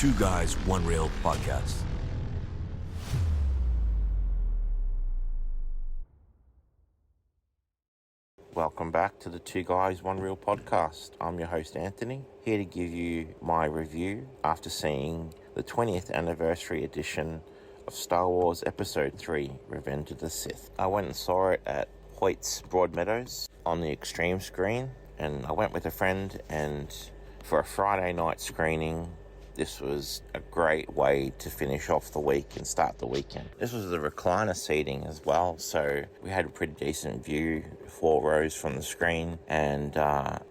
Two Guys, One Reel podcast. Welcome back to the Two Guys, One Reel podcast. I'm your host, Anthony, here to give you my review after seeing the 20th anniversary edition of Star Wars Episode 3, Revenge of the Sith. I went and saw it at Hoyt's Broadmeadows on the Extreme screen, and I went with a friend, and for a Friday night screening, this was a great way to finish off the week and start the weekend. This was the recliner seating as well, so we had a pretty decent view, 4 rows from the screen, and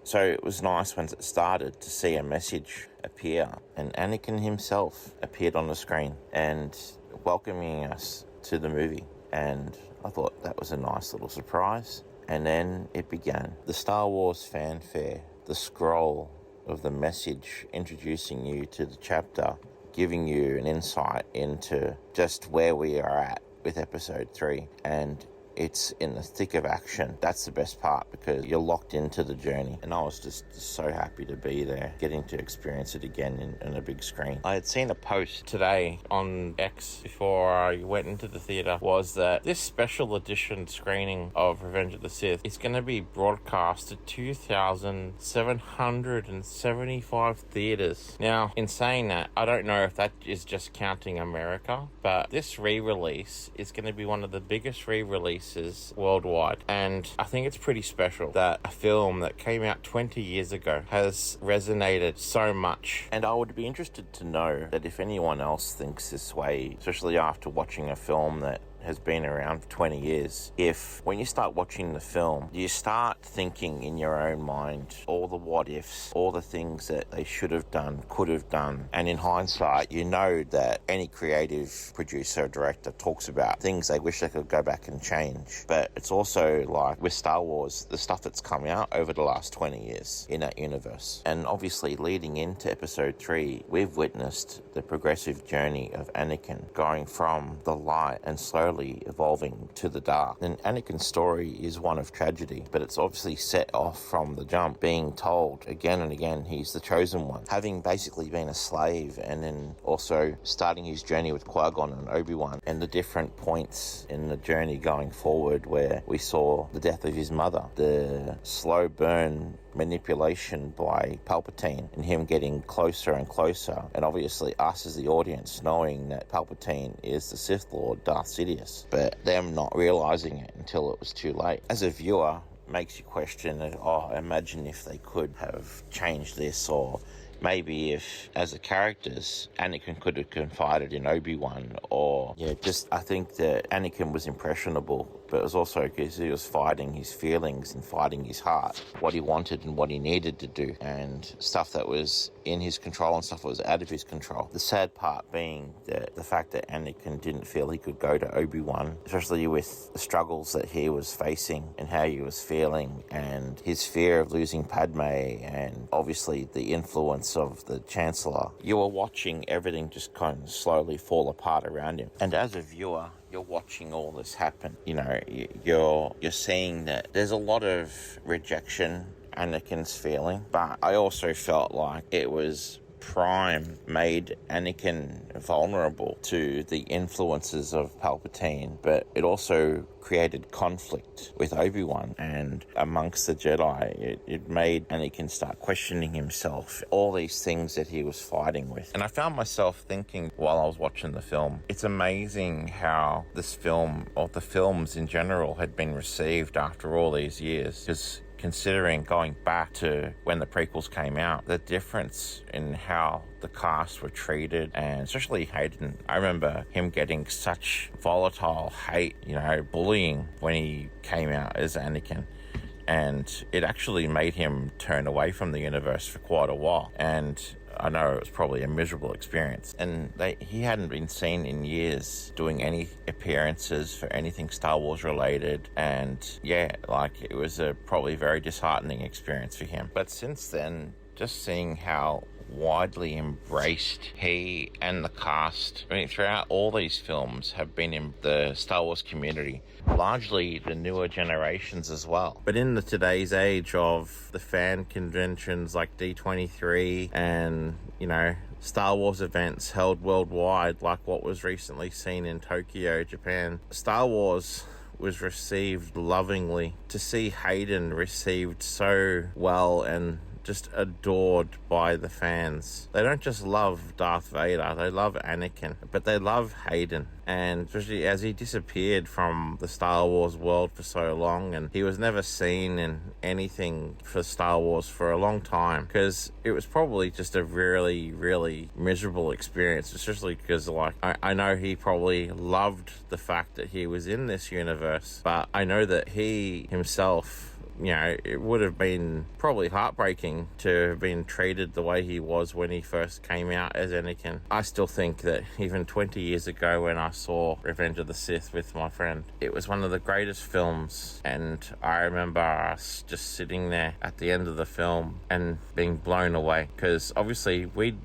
so it was nice when it started to see a message appear, and Anakin himself appeared on the screen and welcoming us to the movie, and I thought that was a nice little surprise. And then it began. The Star Wars fanfare, the scroll of the message introducing you to the chapter, giving you an insight into just where we are at with episode 3, and it's in the thick of action. That's the best part, because you're locked into the journey, and I was just so happy to be there, getting to experience it again in a big screen. I had seen a post today on X before I went into the theatre, was that this special edition screening of Revenge of the Sith is going to be broadcast to 2,775 theatres. Now, in saying that, I don't know if that is just counting America, but this re-release is going to be one of the biggest re-releases worldwide, and I think it's pretty special that a film that came out 20 years ago has resonated so much. And I would be interested to know that if anyone else thinks this way, especially after watching a film that has been around for 20 years, if when you start watching the film, you start thinking in your own mind all the what ifs, all the things that they should have done, could have done, and in hindsight, you know that any creative producer or director talks about things they wish they could go back and change. But it's also like with Star Wars, the stuff that's come out over the last 20 years in that universe. And obviously leading into episode 3, we've witnessed the progressive journey of Anakin going from the light and slowly evolving to the dark. And Anakin's story is one of tragedy, but it's obviously set off from the jump, being told again and again he's the chosen one, having basically been a slave, and then also starting his journey with Qui-Gon and Obi-Wan, and the different points in the journey going forward where we saw the death of his mother, the slow burn manipulation by Palpatine, and him getting closer and closer, and obviously us as the audience knowing that Palpatine is the Sith Lord, Darth Sidious, but them not realizing it until it was too late. As a viewer, makes you question it. Imagine if they could have changed this, or maybe if, as the characters, Anakin could have confided in Obi-Wan, or I think that Anakin was impressionable, but it was also because he was fighting his feelings and fighting his heart, what he wanted and what he needed to do, and stuff that was in his control and stuff that was out of his control. The sad part being that the fact that Anakin didn't feel he could go to Obi-Wan, especially with the struggles that he was facing and how he was feeling, and his fear of losing Padme, and obviously the influence of the Chancellor. You were watching everything just kind of slowly fall apart around him. And as a viewer, you're watching all this happen. You know, you're seeing that there's a lot of rejection Anakin's feeling, but I also felt like it was Prime made Anakin vulnerable to the influences of Palpatine, but it also created conflict with Obi-Wan and amongst the Jedi. It made Anakin start questioning himself, all these things that he was fighting with. And I found myself thinking while I was watching the film, it's amazing how this film, or the films in general, had been received after all these years. Because considering going back to when the prequels came out, the difference in how the cast were treated, and especially Hayden. I remember him getting such volatile hate, bullying when he came out as Anakin. And it actually made him turn away from the universe for quite a while. And I know it was probably a miserable experience. And he hadn't been seen in years doing any appearances for anything Star Wars related. And it was a probably very disheartening experience for him. But since then, just seeing how widely embraced he and the cast, throughout all these films, have been in the Star Wars community, largely the newer generations as well. But in today's age of the fan conventions like D23 and, Star Wars events held worldwide, like what was recently seen in Tokyo, Japan, Star Wars was received lovingly. To see Hayden received so well and just adored by the fans. They don't just love Darth Vader, they love Anakin, but they love Hayden. And especially as he disappeared from the Star Wars world for so long, and he was never seen in anything for Star Wars for a long time, because it was probably just a really, really miserable experience, especially because, like, I know he probably loved the fact that he was in this universe, but I know that he himself, you know, it would have been probably heartbreaking to have been treated the way he was when he first came out as Anakin. I still think that even 20 years ago when I saw Revenge of the Sith with my friend, it was one of the greatest films, and I remember us just sitting there at the end of the film and being blown away, because obviously we'd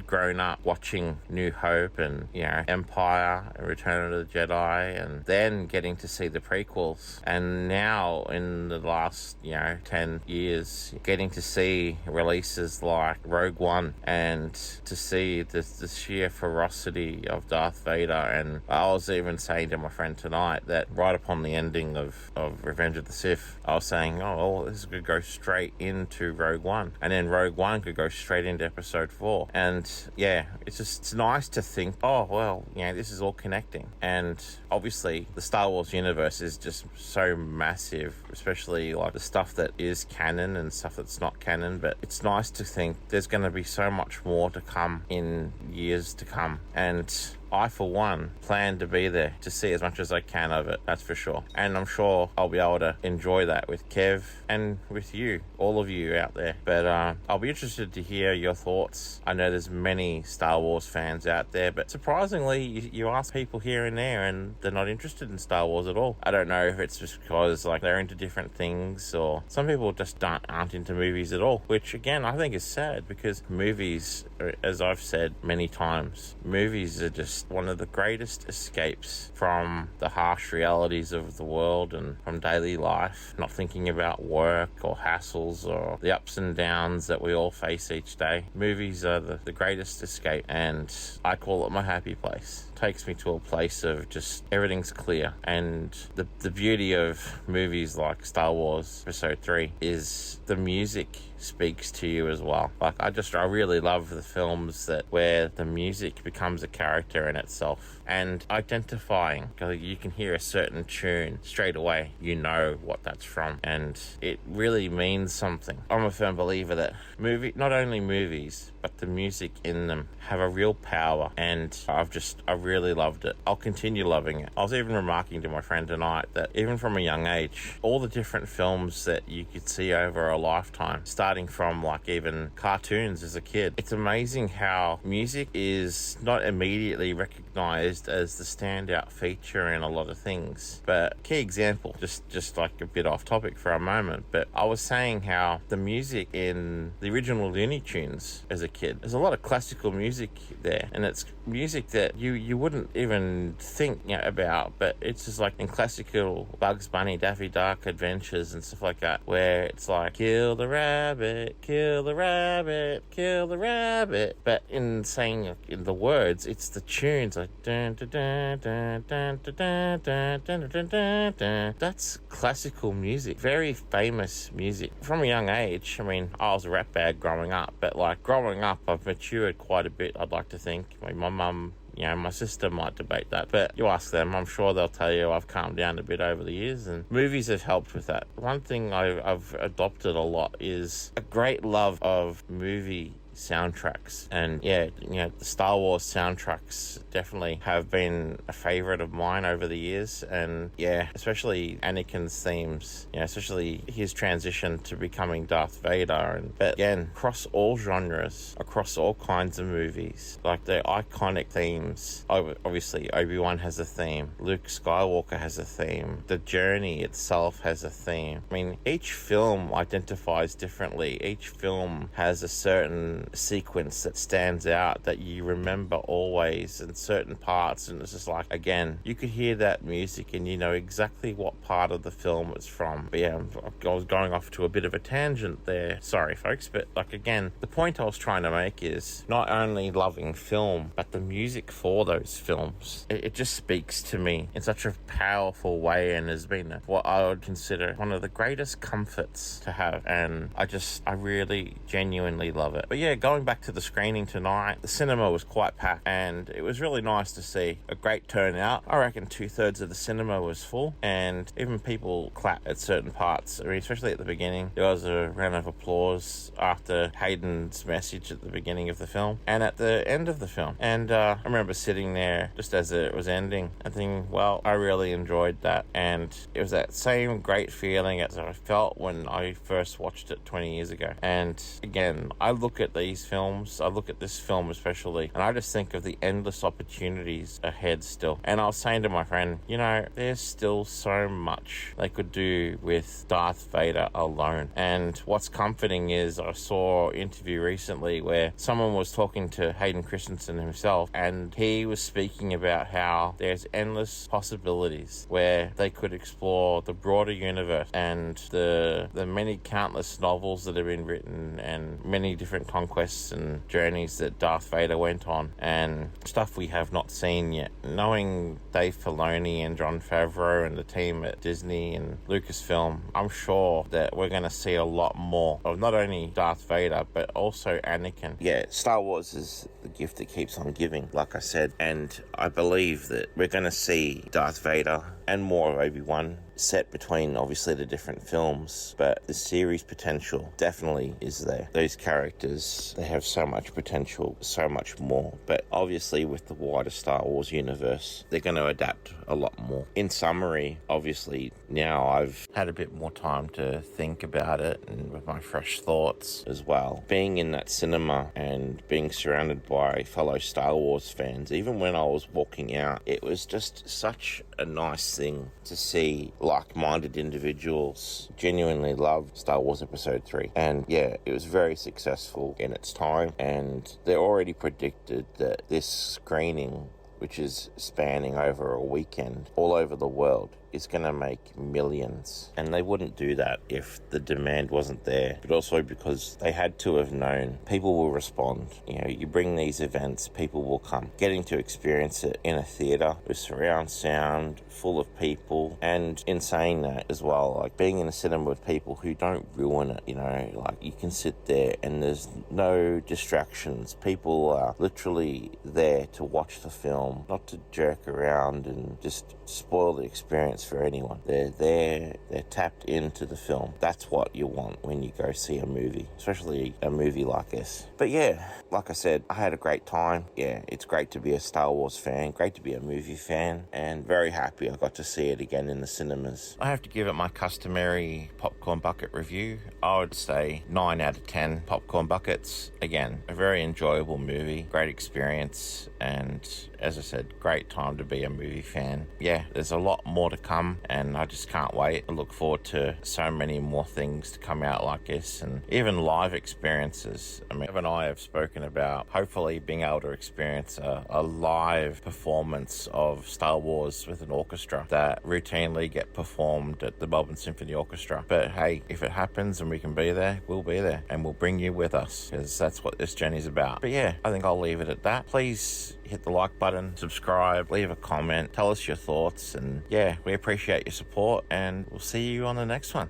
grown up watching New Hope and, you know, Empire and Return of the Jedi, and then getting to see the prequels, and now in the last, you know, 10 years, getting to see releases like Rogue One and to see the sheer ferocity of Darth Vader. And I was even saying to my friend tonight that right upon the ending of Revenge of the Sith, I was saying, oh, well, this could go straight into Rogue One, and then Rogue One could go straight into Episode 4. And yeah, it's nice to think, oh, well, you know, this is all connecting. And obviously the Star Wars universe is just so massive, especially like the stuff that is canon and stuff that's not canon, but it's nice to think there's going to be so much more to come in years to come. And I, for one, plan to be there to see as much as I can of it, that's for sure. And I'm sure I'll be able to enjoy that with Kev and with you, all of you out there. But I'll be interested to hear your thoughts. I know there's many Star Wars fans out there, but surprisingly, you ask people here and there and they're not interested in Star Wars at all. I don't know if it's just because, like, they're into different things, or some people just aren't into movies at all, which again I think is sad, because movies, as I've said many times, movies are just one of the greatest escapes from the harsh realities of the world and from daily life, not thinking about work or hassles or the ups and downs that we all face each day. Movies are the greatest escape, and I call it my happy place. Takes me to a place of just everything's clear. And the beauty of movies like Star Wars Episode 3 is the music speaks to you as well. Like, I really love the films where the music becomes a character in itself, and identifying, because you can hear a certain tune straight away, you know what that's from, and it really means something. I'm a firm believer that not only movies, but the music in them have a real power, and I really loved it. I'll continue loving it. I was even remarking to my friend tonight that even from a young age, all the different films that you could see over a lifetime, starting from like even cartoons as a kid, it's amazing how music is not immediately recognized as the standout feature in a lot of things. But key example, just like a bit off topic for a moment, but I was saying how the music in the original Looney Tunes as a kid, there's a lot of classical music there, and it's music that you wouldn't even think, you know, about, but it's just like in classical Bugs Bunny, Daffy Duck adventures and stuff like that, where it's like, kill the rabbit, kill the rabbit, kill the rabbit. But in saying in the words, it's the tunes like dun dun dun dun dun dun dun dun dun dun dun. That's classical music, very famous music. From a young age, I mean, I was a rat bag growing up, but like growing up, I've matured quite a bit, I'd like to think. I mean, my mum, you know, my sister might debate that, but you ask them, I'm sure they'll tell you I've calmed down a bit over the years, and movies have helped with that. One thing I've adopted a lot is a great love of movie soundtracks, and yeah, you know, the Star Wars soundtracks definitely have been a favorite of mine over the years. And yeah, especially Anakin's themes, you know, especially his transition to becoming Darth Vader, but again, across all genres, across all kinds of movies, like the iconic themes. Obviously Obi-Wan has a theme, Luke Skywalker has a theme, the journey itself has a theme. I mean, each film identifies differently, each film has a certain action sequence that stands out that you remember always in certain parts, and it's just like, again, you could hear that music and you know exactly what part of the film it's from. But yeah, I was going off to a bit of a tangent there, sorry folks, but like, again, the point I was trying to make is not only loving film but the music for those films. It just speaks to me in such a powerful way, and has been what I would consider one of the greatest comforts to have, and I really genuinely love it. But yeah, going back to the screening tonight, the cinema was quite packed, and it was really nice to see a great turnout. I reckon 2/3 of the cinema was full, and even people clapped at certain parts. I mean, especially at the beginning, there was a round of applause after Hayden's message at the beginning of the film and at the end of the film. And I remember sitting there just as it was ending and thinking, well, I really enjoyed that, and it was that same great feeling as I felt when I first watched it 20 years ago. And again, I look at these films, I look at this film especially, and I just think of the endless opportunities ahead still. And I was saying to my friend, you know, there's still so much they could do with Darth Vader alone. And what's comforting is I saw an interview recently where someone was talking to Hayden Christensen himself, and he was speaking about how there's endless possibilities where they could explore the broader universe and the many countless novels that have been written and many different conquests and journeys that Darth Vader went on, and stuff we have not seen yet. Knowing Dave Filoni and Jon Favreau and the team at Disney and Lucasfilm, I'm sure that we're going to see a lot more of not only Darth Vader but also Anakin. Yeah, Star Wars is the gift that keeps on giving, like I said, and I believe that we're going to see Darth Vader and more of Obi-Wan set between obviously the different films, but the series potential definitely is there. Those characters, they have so much potential, so much more, but obviously with the wider Star Wars universe, they're going to adapt a lot more. In summary, obviously now I've had a bit more time to think about it, and with my fresh thoughts as well. Being in that cinema and being surrounded by fellow Star Wars fans, even when I was walking out, it was just such a nice thing to see like-minded individuals genuinely love Star Wars Episode 3. And yeah, it was very successful in its time, and they already predicted that this screening, which is spanning over a weekend all over the world, is going to make millions. And they wouldn't do that if the demand wasn't there, but also because they had to have known people will respond. You know, you bring these events, people will come. Getting to experience it in a theatre with surround sound, full of people, and in saying that as well, like being in a cinema with people who don't ruin it, you know, like you can sit there and there's no distractions. People are literally there to watch the film, not to jerk around and just spoil the experience for anyone. They're there, they're tapped into the film. That's what you want when you go see a movie, especially a movie like this. But yeah, like I said, I had a great time. Yeah, it's great to be a Star Wars fan, great to be a movie fan, and very happy I got to see it again in the cinemas. I have to give it my customary popcorn bucket review. I would say 9 out of 10 popcorn buckets. Again, a very enjoyable movie, great experience, and as I said, great time to be a movie fan. Yeah, there's a lot more to come, and I just can't wait. I look forward to so many more things to come out like this, and even live experiences. I mean, Ev and I have spoken about hopefully being able to experience a live performance of Star Wars with an orchestra that routinely get performed at the Melbourne Symphony Orchestra. But hey, if it happens and we can be there, we'll be there, and we'll bring you with us, because that's what this journey's about. But yeah, I think I'll leave it at that. Please hit the like button, subscribe, leave a comment, tell us your thoughts, and yeah, we appreciate your support, and we'll see you on the next one.